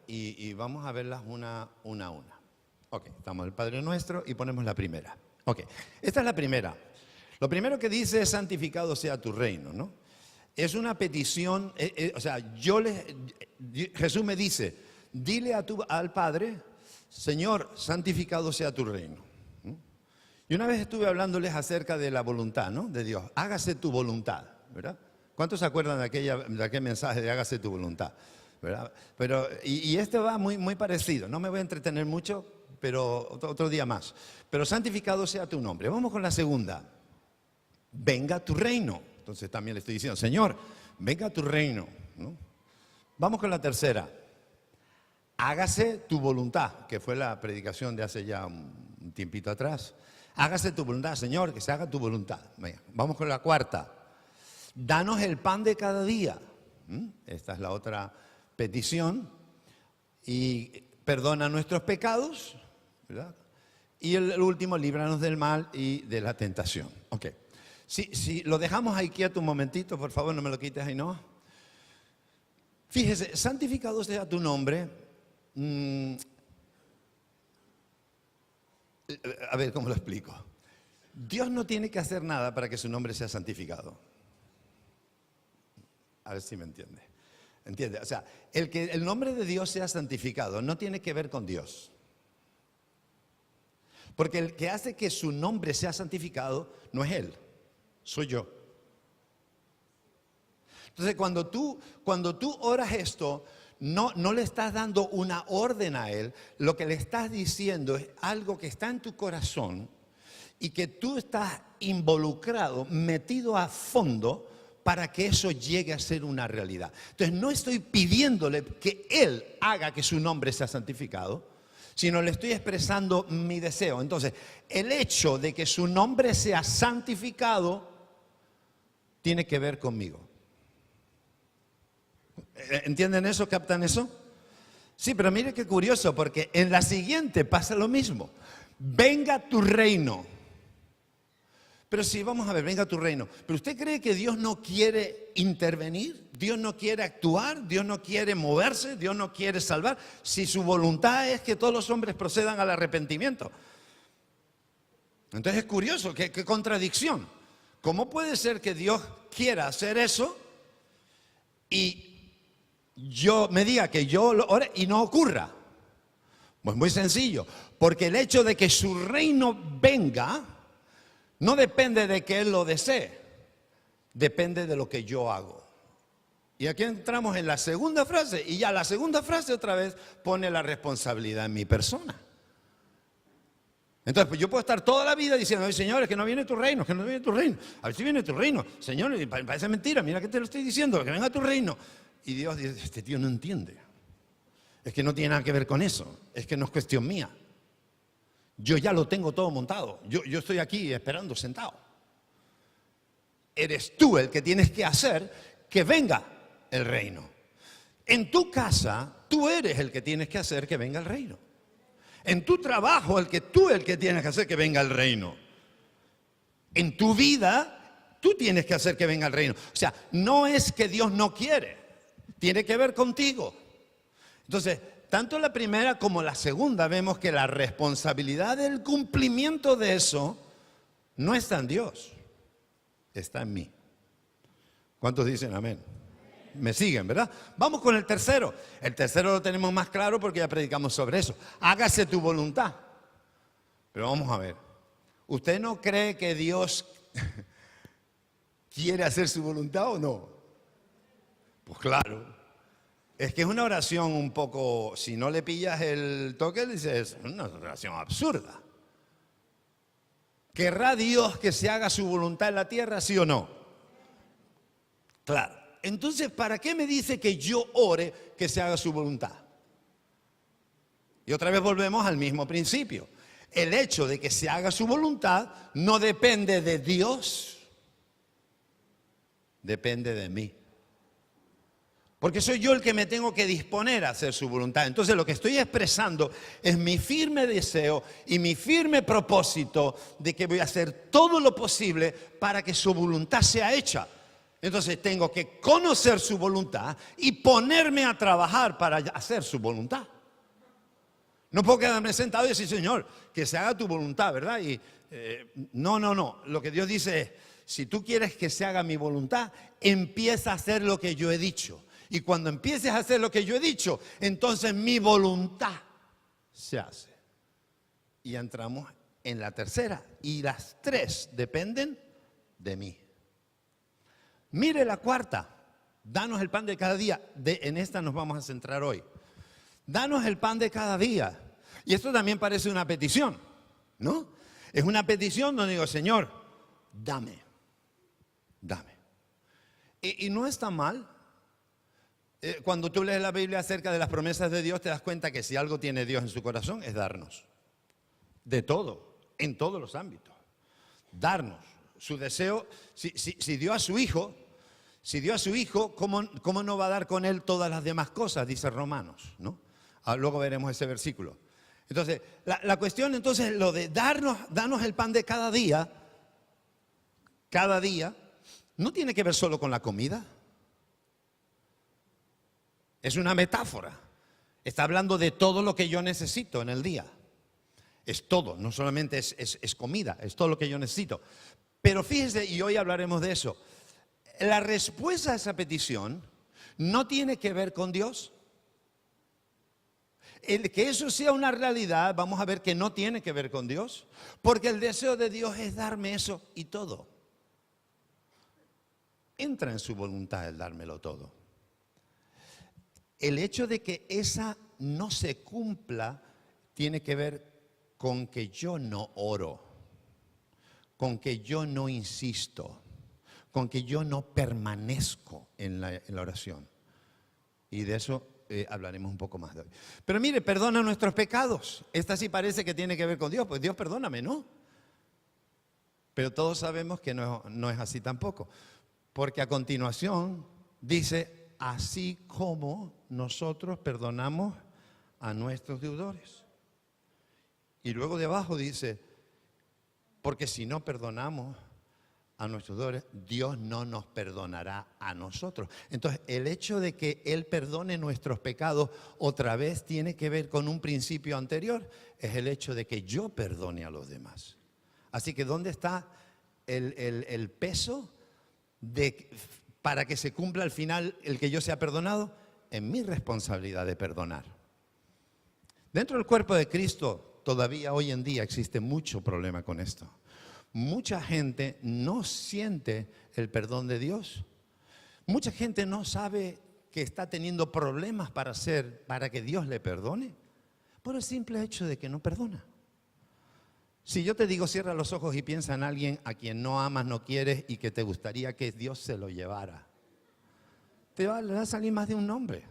y vamos a verlas una a una. Ok, estamos en el Padre Nuestro y ponemos la primera. Ok, esta es la primera. Lo primero que dice es santificado sea tu reino, ¿no? Es una petición, o sea, Jesús me dice, dile al Padre, Señor, santificado sea tu reino. Y una vez estuve hablándoles acerca de la voluntad, ¿no? De Dios, hágase tu voluntad, ¿verdad? ¿Cuántos se acuerdan de aquel mensaje de hágase tu voluntad? ¿Verdad? Pero, y este va muy parecido, no me voy a entretener mucho, pero otro día más. Pero santificado sea tu nombre. Vamos con la segunda. Venga tu reino. Entonces también le estoy diciendo, Señor, venga tu reino, ¿no? Vamos con la tercera. Hágase tu voluntad, que fue la predicación de hace ya un tiempito atrás. Hágase tu voluntad, Señor, que se haga tu voluntad. Venga, vamos con la cuarta. Danos el pan de cada día. Esta es la otra petición. Y perdona nuestros pecados, ¿verdad? Y el último, líbranos del mal y de la tentación. Ok. Si lo dejamos ahí quieto un momentito, por favor, no me lo quites ahí, ¿no? Fíjese, santificado sea tu nombre. A ver, ¿cómo lo explico? Dios no tiene que hacer nada para que su nombre sea santificado. A ver si me entiende. ¿Entiende? O sea, el que el nombre de Dios sea santificado no tiene que ver con Dios. Porque el que hace que su nombre sea santificado no es Él, soy yo. Entonces, cuando tú oras esto, no le estás dando una orden a Él, lo que le estás diciendo es algo que está en tu corazón y que tú estás involucrado, metido a fondo para que eso llegue a ser una realidad. Entonces, no estoy pidiéndole que Él haga que su nombre sea santificado, sino le estoy expresando mi deseo. Entonces, el hecho de que su nombre sea santificado tiene que ver conmigo. ¿Entienden eso? ¿Captan eso? Sí, pero mire qué curioso, porque en la siguiente pasa lo mismo. Venga tu reino. Pero sí, vamos a ver, venga tu reino. ¿Pero usted cree que Dios no quiere intervenir? ¿Dios no quiere actuar? ¿Dios no quiere moverse? ¿Dios no quiere salvar? Si su voluntad es que todos los hombres procedan al arrepentimiento. Entonces es curioso, qué contradicción. ¿Cómo puede ser que Dios quiera hacer eso y yo me diga que yo lo ore y no ocurra? Pues muy sencillo, porque el hecho de que su reino venga no depende de que Él lo desee, depende de lo que yo hago. Y aquí entramos en la segunda frase, y ya la segunda frase otra vez pone la responsabilidad en mi persona. Entonces, pues yo puedo estar toda la vida diciendo, Señor, es que no viene tu reino, es que no viene tu reino. A ver si viene tu reino. Señor, parece mentira, mira que te lo estoy diciendo, que venga tu reino. Y Dios dice, este tío no entiende. Es que no tiene nada que ver con eso, es que no es cuestión mía. Yo ya lo tengo todo montado. Yo estoy aquí esperando sentado. Eres tú el que tienes que hacer que venga el reino. En tu casa, tú eres el que tienes que hacer que venga el reino. En tu trabajo, el que tienes que hacer que venga el reino. En tu vida, tú tienes que hacer que venga el reino. O sea, no es que Dios no quiere. Tiene que ver contigo. Entonces, tanto la primera como la segunda vemos que la responsabilidad del cumplimiento de eso no está en Dios, está en mí. ¿Cuántos dicen amén? Me siguen, ¿verdad? Vamos con el tercero. El tercero lo tenemos más claro porque ya predicamos sobre eso. Hágase tu voluntad. Pero vamos a ver. ¿Usted no cree que Dios quiere hacer su voluntad o no? Pues claro. Es que es una oración un poco, si no le pillas el toque, dices, es una oración absurda. ¿Querrá Dios que se haga su voluntad en la tierra, sí o no? Claro. Entonces, ¿para qué me dice que yo ore que se haga su voluntad? Y otra vez volvemos al mismo principio. El hecho de que se haga su voluntad no depende de Dios, depende de mí. Porque soy yo el que me tengo que disponer a hacer su voluntad. Entonces lo que estoy expresando es mi firme deseo y mi firme propósito de que voy a hacer todo lo posible para que su voluntad sea hecha. Entonces tengo que conocer su voluntad y ponerme a trabajar para hacer su voluntad. No puedo quedarme sentado y decir, Señor, que se haga tu voluntad, ¿verdad? Y no. Lo que Dios dice es, si tú quieres que se haga mi voluntad, empieza a hacer lo que yo he dicho. Y cuando empieces a hacer lo que yo he dicho, entonces mi voluntad se hace. Y entramos en la tercera. Y las tres dependen de mí. Mire la cuarta. Danos el pan de cada día. En esta nos vamos a centrar hoy. Danos el pan de cada día. Y esto también parece una petición, ¿no? Es una petición donde digo, Señor, dame. Y no está mal. Cuando tú lees la Biblia acerca de las promesas de Dios, te das cuenta que si algo tiene Dios en su corazón es darnos. De todo, en todos los ámbitos. Darnos. Su deseo, si dio a su Hijo, ¿cómo no va a dar con Él todas las demás cosas? Dice Romanos, ¿no? Luego veremos ese versículo. Entonces, la cuestión entonces, lo de darnos el pan de cada día, no tiene que ver solo con la comida. Es una metáfora. Está hablando de todo lo que yo necesito en el día. Es todo, no solamente es comida, es todo lo que yo necesito. Pero fíjese, y hoy hablaremos de eso, la respuesta a esa petición no tiene que ver con Dios. El que eso sea una realidad, vamos a ver que no tiene que ver con Dios, porque el deseo de Dios es darme eso y todo. Entra en su voluntad el dármelo todo. El hecho de que esa no se cumpla tiene que ver con que yo no oro, con que yo no insisto, con que yo no permanezco en la oración. Y de eso hablaremos un poco más de hoy. Pero mire, perdona nuestros pecados. Esta sí parece que tiene que ver con Dios. Pues Dios perdóname, ¿no? Pero todos sabemos que no es así tampoco. Porque a continuación dice, así como nosotros perdonamos a nuestros deudores. Y luego debajo dice, porque si no perdonamos a nuestros deudores, Dios no nos perdonará a nosotros. Entonces, el hecho de que Él perdone nuestros pecados otra vez tiene que ver con un principio anterior, es el hecho de que yo perdone a los demás. Así que, ¿dónde está el peso para que se cumpla al final el que yo sea perdonado? En mi responsabilidad de perdonar. Dentro del cuerpo de Cristo, todavía hoy en día existe mucho problema con esto. Mucha gente no siente el perdón de Dios. Mucha gente no sabe que está teniendo problemas para que Dios le perdone, por el simple hecho de que no perdona. Si yo te digo, cierra los ojos y piensa en alguien a quien no amas, no quieres y que te gustaría que Dios se lo llevara, le va a salir más de un nombre.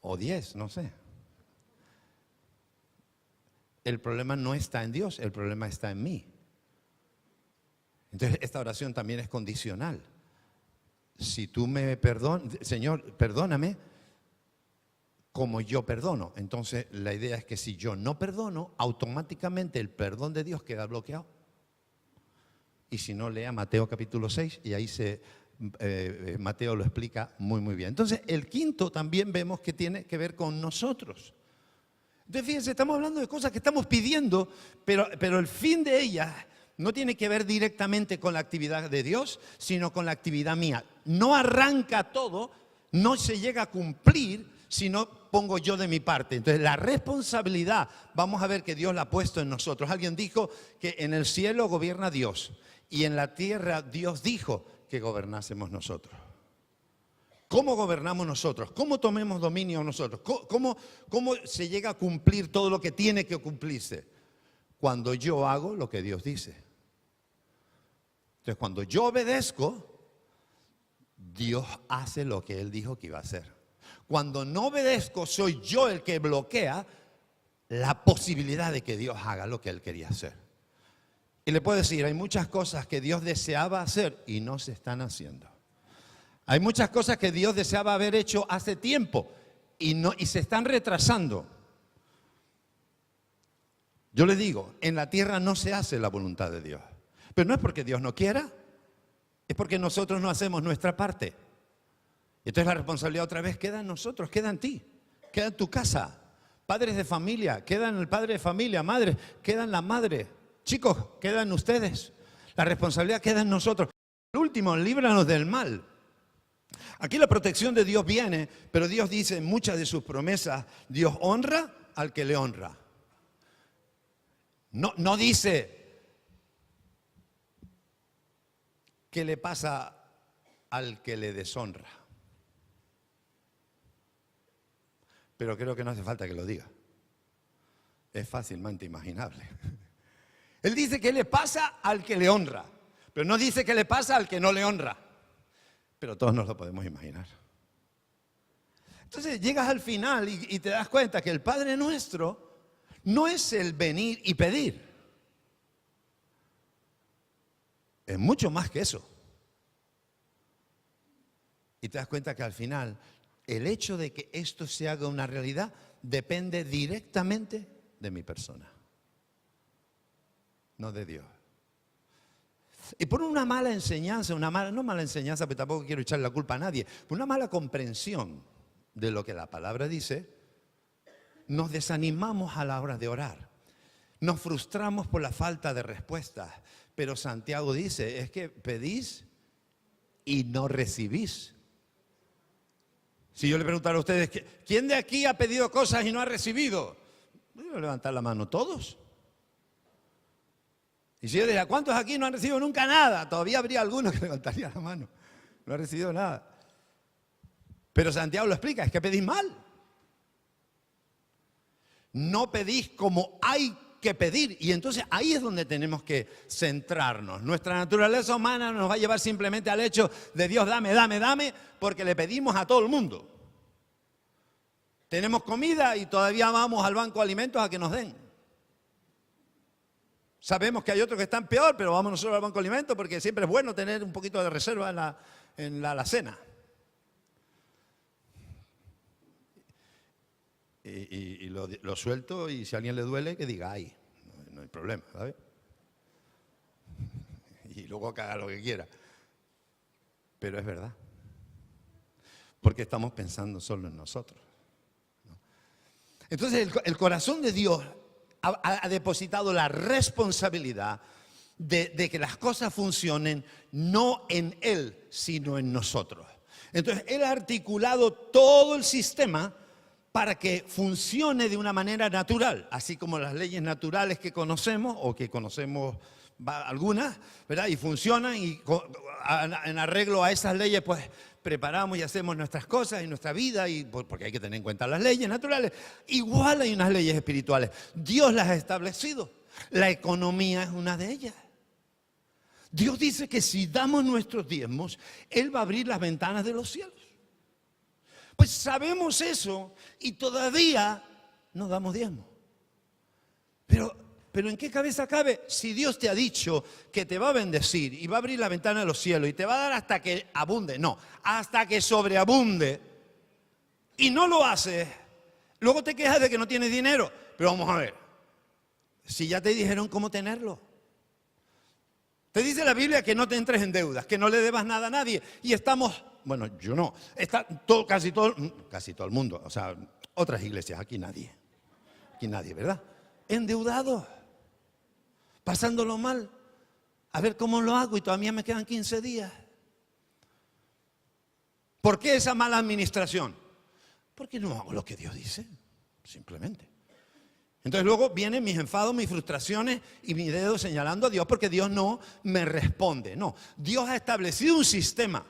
O 10, no sé. El problema no está en Dios, el problema está en mí. Entonces, esta oración también es condicional. Si tú me perdonas, Señor, perdóname como yo perdono. Entonces, la idea es que si yo no perdono, automáticamente el perdón de Dios queda bloqueado. Y si no, lea Mateo capítulo 6 y ahí Mateo lo explica muy, muy bien. Entonces, el quinto también vemos que tiene que ver con nosotros. Entonces, fíjense, estamos hablando de cosas que estamos pidiendo, pero el fin de ellas no tiene que ver directamente con la actividad de Dios, sino con la actividad mía. No arranca todo, no se llega a cumplir si no pongo yo de mi parte. Entonces, la responsabilidad, vamos a ver que Dios la ha puesto en nosotros. Alguien dijo que en el cielo gobierna Dios y en la tierra Dios dijo que gobernásemos nosotros. ¿Cómo gobernamos nosotros? ¿Cómo tomemos dominio nosotros? ¿Cómo se llega a cumplir todo lo que tiene que cumplirse? Cuando yo hago lo que Dios dice. Entonces, cuando yo obedezco, Dios hace lo que Él dijo que iba a hacer. Cuando no obedezco, soy yo el que bloquea la posibilidad de que Dios haga lo que Él quería hacer. Y le puedo decir, hay muchas cosas que Dios deseaba hacer y no se están haciendo. Hay muchas cosas que Dios deseaba haber hecho hace tiempo y se están retrasando. Yo les digo, en la tierra no se hace la voluntad de Dios. Pero no es porque Dios no quiera, es porque nosotros no hacemos nuestra parte. Entonces la responsabilidad otra vez queda en nosotros, queda en ti, queda en tu casa. Padres de familia, queda en el padre de familia. Madre, queda en la madre. Chicos, queda en ustedes. La responsabilidad queda en nosotros. Por último, líbranos del mal. Aquí la protección de Dios viene, pero Dios dice en muchas de sus promesas, Dios honra al que le honra. No dice qué le pasa al que le deshonra. Pero creo que no hace falta que lo diga. Es fácilmente imaginable. Él dice qué le pasa al que le honra, pero no dice qué le pasa al que no le honra. Pero todos nos lo podemos imaginar. Entonces llegas al final y te das cuenta que el Padre Nuestro no es el venir y pedir. Es mucho más que eso. Y te das cuenta que al final el hecho de que esto se haga una realidad depende directamente de mi persona, no de Dios. Y por una mala enseñanza, no mala enseñanza, pero tampoco quiero echar la culpa a nadie, por una mala comprensión de lo que la palabra dice, nos desanimamos a la hora de orar. Nos frustramos por la falta de respuestas. Pero Santiago dice, es que pedís y no recibís. Si yo le preguntara a ustedes, ¿quién de aquí ha pedido cosas y no ha recibido? Voy a levantar la mano, todos. Y si yo diría, ¿cuántos aquí no han recibido nunca nada? Todavía habría algunos que levantarían la mano. No ha recibido nada. Pero Santiago lo explica, es que pedís mal. No pedís como hay que pedir. Y entonces ahí es donde tenemos que centrarnos. Nuestra naturaleza humana nos va a llevar simplemente al hecho de Dios, dame, dame, dame, porque le pedimos a todo el mundo. Tenemos comida y todavía vamos al banco de alimentos a que nos den. Sabemos que hay otros que están peor, pero vamos nosotros al banco de alimentos porque siempre es bueno tener un poquito de reserva en la alacena. Y lo suelto y si a alguien le duele, que diga, ay, no hay problema, ¿sabes? Y luego que haga lo que quiera. Pero es verdad. Porque estamos pensando solo en nosotros, ¿no? Entonces el corazón de Dios ha depositado la responsabilidad de que las cosas funcionen no en Él, sino en nosotros. Entonces Él ha articulado todo el sistema para que funcione de una manera natural, así como las leyes naturales que conocemos, o que conocemos algunas, ¿verdad? Y funcionan, y en arreglo a esas leyes, pues preparamos y hacemos nuestras cosas y nuestra vida, y porque hay que tener en cuenta las leyes naturales. Igual hay unas leyes espirituales. Dios las ha establecido. La economía es una de ellas. Dios dice que si damos nuestros diezmos, Él va a abrir las ventanas de los cielos. Pues sabemos eso y todavía no damos diezmo. Pero ¿en qué cabeza cabe? Si Dios te ha dicho que te va a bendecir y va a abrir la ventana de los cielos y te va a dar hasta que abunde, no, hasta que sobreabunde, y no lo haces, luego te quejas de que no tienes dinero. Pero vamos a ver, si ya te dijeron cómo tenerlo. Te dice la Biblia que no te entres en deudas, que no le debas nada a nadie. Y estamos, bueno, yo no, está casi todo el mundo, o sea, otras iglesias, aquí nadie, ¿verdad? Endeudados, pasándolo mal, a ver cómo lo hago y todavía me quedan 15 días. ¿Por qué esa mala administración? Porque no hago lo que Dios dice, simplemente. Entonces luego vienen mis enfados, mis frustraciones y mi dedo señalando a Dios porque Dios no me responde. No, Dios ha establecido un sistema.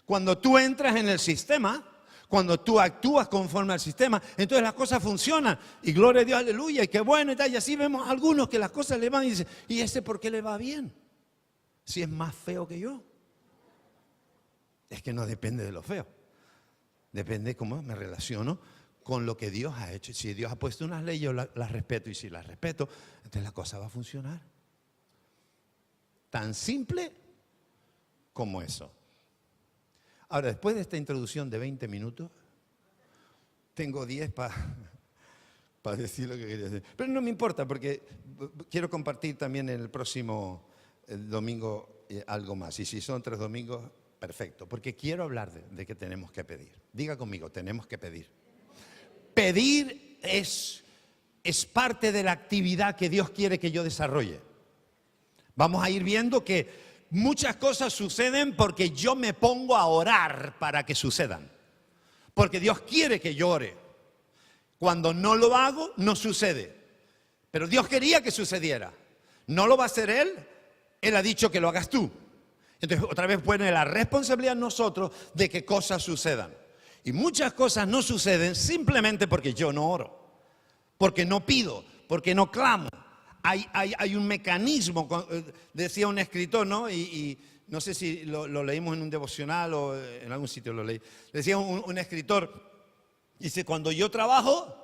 Cuando tú entras en el sistema, cuando tú actúas conforme al sistema, entonces las cosas funcionan. Y gloria a Dios, aleluya, y qué bueno y tal. Y así vemos a algunos que las cosas le van y dicen, ¿y ese por qué le va bien? Si es más feo que yo. Es que no depende de lo feo. Depende de cómo me relaciono con lo que Dios ha hecho. Si Dios ha puesto unas leyes, yo las respeto. Y si las respeto, entonces la cosa va a funcionar. Tan simple como eso. Ahora, después de esta introducción de 20 minutos, tengo 10 para decir lo que quería decir. Pero no me importa porque quiero compartir también el próximo domingo algo más. Y si son 3 domingos, perfecto. Porque quiero hablar de que tenemos que pedir. Diga conmigo, tenemos que pedir. Pedir es parte de la actividad que Dios quiere que yo desarrolle. Vamos a ir viendo que muchas cosas suceden porque yo me pongo a orar para que sucedan. Porque Dios quiere que yo ore. Cuando no lo hago, no sucede. Pero Dios quería que sucediera. No lo va a hacer Él. Él ha dicho que lo hagas tú. Entonces, otra vez pone la responsabilidad en nosotros de que cosas sucedan. Y muchas cosas no suceden simplemente porque yo no oro. Porque no pido, porque no clamo. Hay un mecanismo, decía un escritor, ¿no? Y no sé si lo leímos en un devocional o en algún sitio lo leí. Decía un escritor, dice, cuando yo trabajo.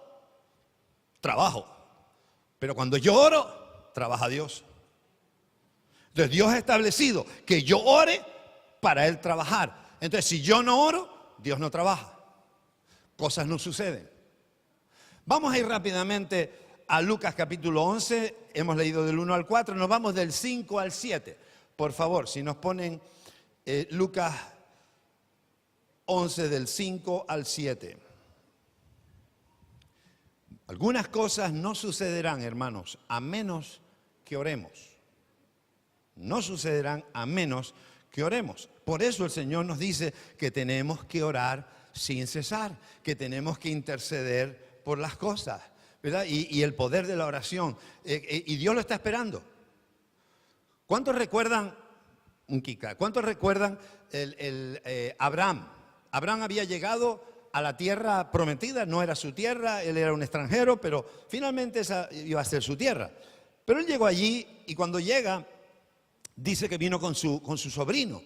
Pero cuando yo oro, trabaja Dios. Entonces Dios ha establecido que yo ore para Él trabajar. Entonces si yo no oro, Dios no trabaja. Cosas no suceden. Vamos a ir rápidamente a Lucas capítulo 11. Hemos leído del 1 al 4. Nos vamos del 5 al 7. Por favor, si nos ponen Lucas 11 del 5 al 7. Algunas cosas no sucederán, hermanos, a menos que oremos. No sucederán a menos que oremos. Por eso el Señor nos dice que tenemos que orar sin cesar, que tenemos que interceder por las cosas, ¿verdad? Y el poder de la oración. Y Dios lo está esperando. ¿Cuántos recuerdan, cuántos recuerdan Abraham? Abraham había llegado a la tierra prometida, no era su tierra, él era un extranjero, pero finalmente esa iba a ser su tierra. Pero él llegó allí y cuando llega, dice que vino con su sobrino.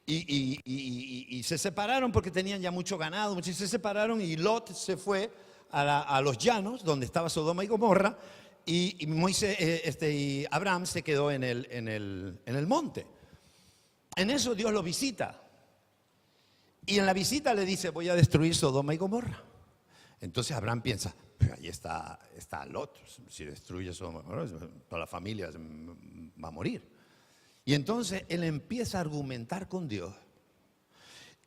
Y se separaron porque tenían ya mucho ganado, se separaron y Lot se fue a los llanos donde estaba Sodoma y Gomorra y y Abraham se quedó en el monte. En eso Dios lo visita. Y en la visita le dice, voy a destruir Sodoma y Gomorra. Entonces Abraham piensa, ahí está Lot, si destruye Sodoma y Gomorra, toda la familia va a morir. Y entonces él empieza a argumentar con Dios.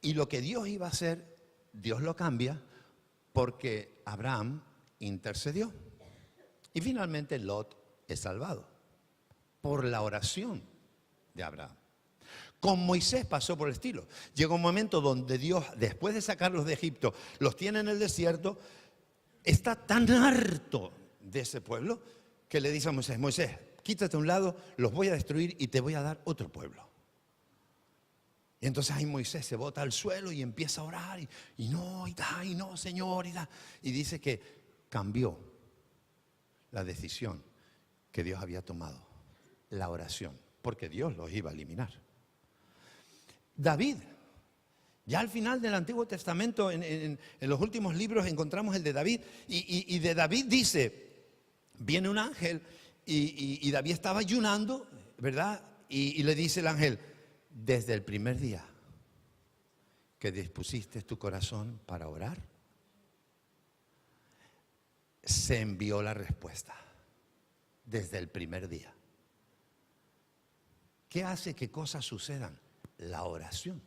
Y lo que Dios iba a hacer, Dios lo cambia porque Abraham intercedió. Y finalmente Lot es salvado por la oración de Abraham. Con Moisés pasó por el estilo. Llegó un momento donde Dios, después de sacarlos de Egipto, los tiene en el desierto, está tan harto de ese pueblo que le dice a Moisés, Moisés, quítate a un lado, los voy a destruir y te voy a dar otro pueblo. Y entonces ahí Moisés se bota al suelo y empieza a orar y no, Señor, y dice que cambió la decisión que Dios había tomado, la oración, porque Dios los iba a eliminar. David, ya al final del Antiguo Testamento, en los últimos libros encontramos el de David, y de David dice, viene un ángel y David estaba ayunando, ¿verdad? Y le dice el ángel, desde el primer día que dispusiste tu corazón para orar, se envió la respuesta, desde el primer día. ¿Qué hace que cosas sucedan? La oración.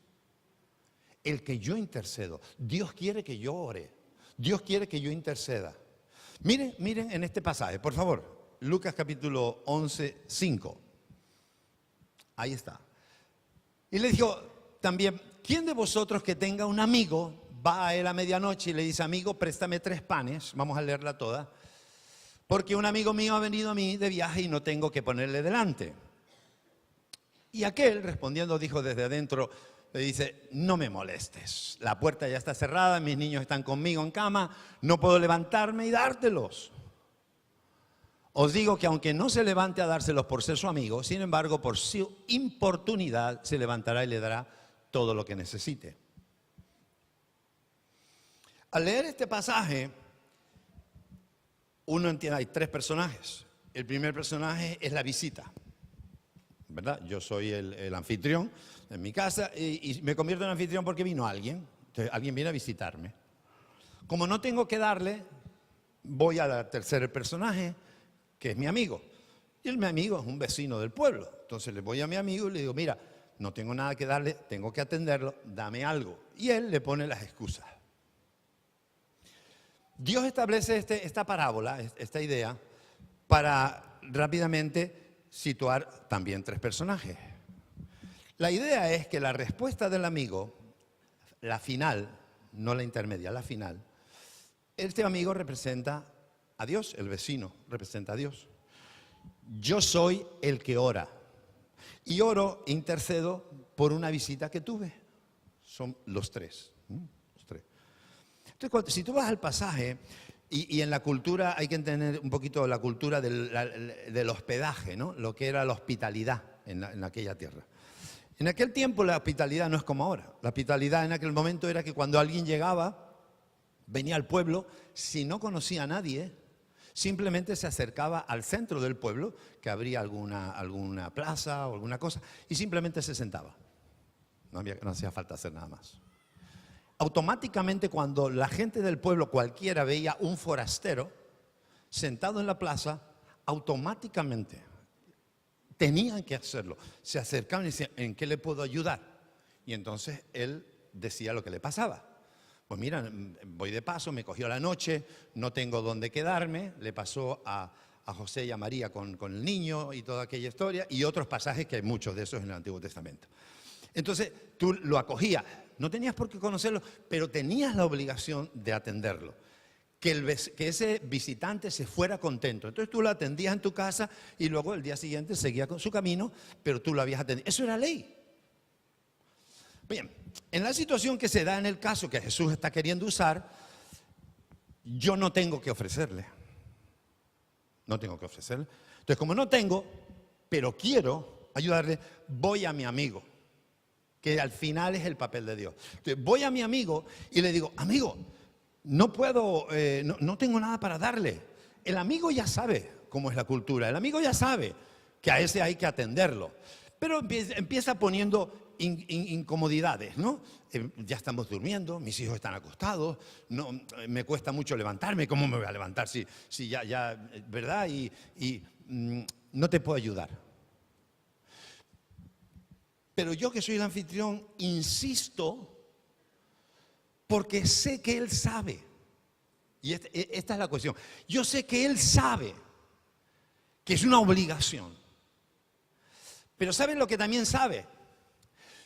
El que yo intercedo. Dios quiere que yo ore. Dios quiere que yo interceda. Miren en este pasaje, por favor. Lucas capítulo 11, 5. Ahí está. Y le dijo también, ¿quién de vosotros que tenga un amigo, va a él a medianoche y le dice, amigo, préstame 3 panes, vamos a leerla toda, porque un amigo mío ha venido a mí de viaje y no tengo que ponerle delante? Y aquel, respondiendo, dijo desde adentro, le dice, no me molestes, la puerta ya está cerrada, mis niños están conmigo en cama, no puedo levantarme y dártelos. Os digo que aunque no se levante a dárselos por ser su amigo, sin embargo, por su importunidad se levantará y le dará todo lo que necesite. Al leer este pasaje, uno entiende, hay 3 personajes. El primer personaje es la visita, ¿verdad? Yo soy el anfitrión en mi casa y me convierto en anfitrión porque vino alguien. Entonces, alguien viene a visitarme. Como no tengo que darle, voy al tercer personaje, que es mi amigo. Y mi amigo es un vecino del pueblo. Entonces le voy a mi amigo y le digo, mira, no tengo nada que darle, tengo que atenderlo, dame algo. Y él le pone las excusas. Dios establece esta parábola, esta idea, para rápidamente situar también tres personajes. La idea es que la respuesta del amigo, la final, no la intermedia, la final, este amigo representa a Dios, el vecino representa a Dios. Yo soy el que ora y oro, intercedo por una visita que tuve. Son los tres. Entonces, si tú vas al pasaje, y en la cultura hay que entender un poquito la cultura del hospedaje, ¿no? Lo que era la hospitalidad en aquella tierra. En aquel tiempo la hospitalidad no es como ahora. La hospitalidad en aquel momento era que cuando alguien llegaba, venía al pueblo, si no conocía a nadie, simplemente se acercaba al centro del pueblo, que habría alguna plaza o alguna cosa, y simplemente se sentaba. No hacía falta hacer nada más. Automáticamente cuando la gente del pueblo cualquiera veía un forastero sentado en la plaza, automáticamente tenían que hacerlo. Se acercaban y decían, ¿en qué le puedo ayudar? Y entonces él decía lo que le pasaba. Pues mira, voy de paso, me cogió la noche, no tengo dónde quedarme. Le pasó a José y a María con el niño y toda aquella historia, y otros pasajes que hay muchos de esos en el Antiguo Testamento. Entonces tú lo acogías, no tenías por qué conocerlo, pero tenías la obligación de atenderlo. Que ese visitante se fuera contento. Entonces tú lo atendías en tu casa y luego el día siguiente seguía con su camino, pero tú lo habías atendido. Eso era ley. Bien, en la situación que se da en el caso que Jesús está queriendo usar, yo no tengo que ofrecerle. No tengo que ofrecerle. Entonces, como no tengo, pero quiero ayudarle, voy a mi amigo, que al final es el papel de Dios. Entonces, voy a mi amigo y le digo, amigo, no puedo, no tengo nada para darle. El amigo ya sabe cómo es la cultura, el amigo ya sabe que a ese hay que atenderlo, pero empieza poniendo incomodidades, ¿no? Ya estamos durmiendo, mis hijos están acostados, no, me cuesta mucho levantarme, ¿cómo me voy a levantar si ya, ¿verdad? Y no te puedo ayudar. Pero yo que soy el anfitrión, insisto, porque sé que Él sabe. Y esta es la cuestión. Yo sé que Él sabe que es una obligación. Pero ¿saben lo que también sabe?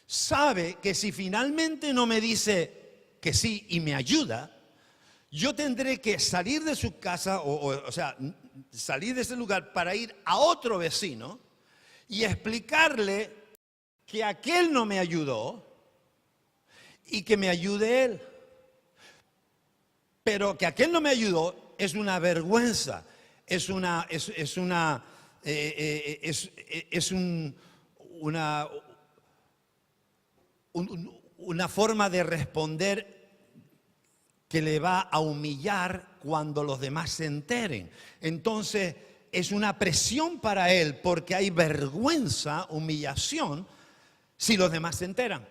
Sabe que si finalmente no me dice que sí y me ayuda, yo tendré que salir de su casa, o sea, salir de ese lugar para ir a otro vecino y explicarle que aquel no me ayudó y que me ayude él. Pero que aquel no me ayudó es una vergüenza, es una forma de responder que le va a humillar cuando los demás se enteren. Entonces es una presión para él porque hay vergüenza, humillación, si los demás se enteran.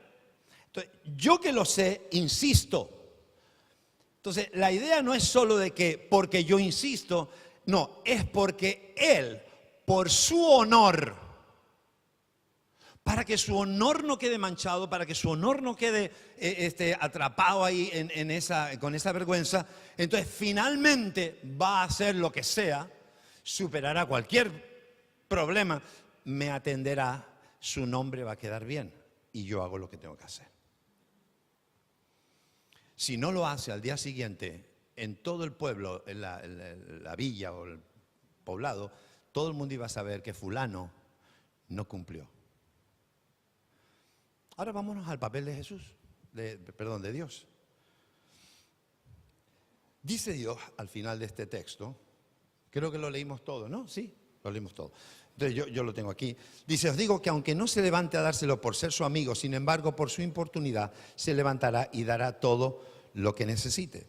Entonces, yo que lo sé, insisto. Entonces, la idea no es solo de que porque yo insisto, no, es porque él, por su honor, para que su honor no quede manchado, para que su honor no quede atrapado ahí con esa vergüenza, entonces finalmente va a hacer lo que sea, superará cualquier problema, me atenderá, su nombre va a quedar bien y yo hago lo que tengo que hacer. Si no lo hace al día siguiente, en todo el pueblo, en la villa o el poblado, todo el mundo iba a saber que fulano no cumplió. Ahora vámonos al papel de Jesús, de Dios. Dice Dios al final de este texto, creo que lo leímos todo, ¿no? Sí, lo leímos todo. Entonces yo lo tengo aquí. Dice, os digo que aunque no se levante a dárselo por ser su amigo, sin embargo, por su importunidad, se levantará y dará todo lo que necesite.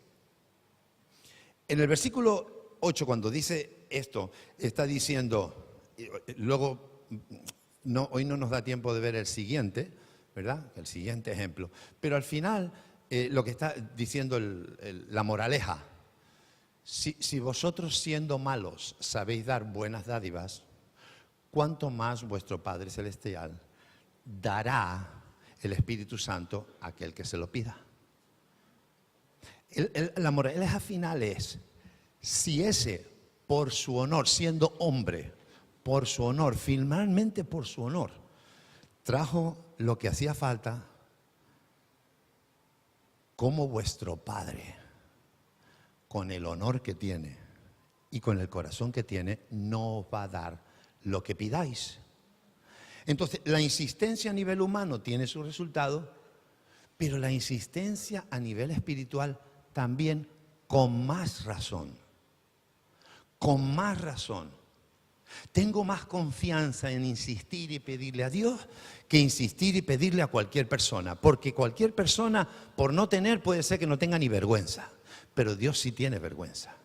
En el versículo 8, cuando dice esto, está diciendo, luego, hoy no nos da tiempo de ver el siguiente, ¿verdad? El siguiente ejemplo. Pero al final, lo que está diciendo la moraleja, si vosotros siendo malos sabéis dar buenas dádivas, cuánto más vuestro Padre Celestial dará el Espíritu Santo a aquel que se lo pida. La moraleja final es, si ese, por su honor, siendo hombre, por su honor, finalmente por su honor, trajo lo que hacía falta, como vuestro Padre, con el honor que tiene y con el corazón que tiene, no os va a dar lo que pidáis. Entonces, la insistencia a nivel humano tiene su resultado, pero la insistencia a nivel espiritual también con más razón. Con más razón. Tengo más confianza en insistir y pedirle a Dios que insistir y pedirle a cualquier persona. Porque cualquier persona, por no tener, puede ser que no tenga ni vergüenza. Pero Dios sí tiene vergüenza.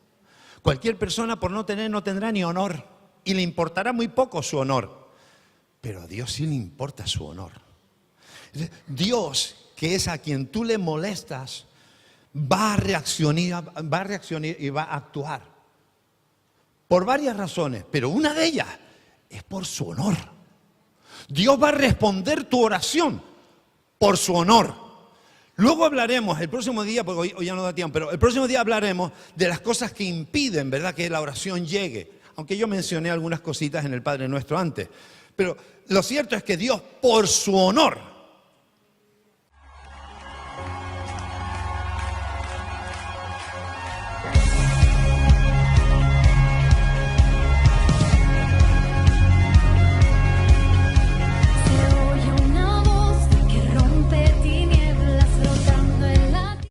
Cualquier persona, por no tener, no tendrá ni honor. Y le importará muy poco su honor. Pero a Dios sí le importa su honor. Dios, que es a quien tú le molestas, va a reaccionar y va a actuar. Por varias razones, pero una de ellas es por su honor. Dios va a responder tu oración por su honor. Luego hablaremos el próximo día, porque hoy ya no da tiempo, pero el próximo día hablaremos de las cosas que impiden, ¿verdad?, que la oración llegue. Aunque yo mencioné algunas cositas en el Padre Nuestro antes. Pero lo cierto es que Dios, por su honor,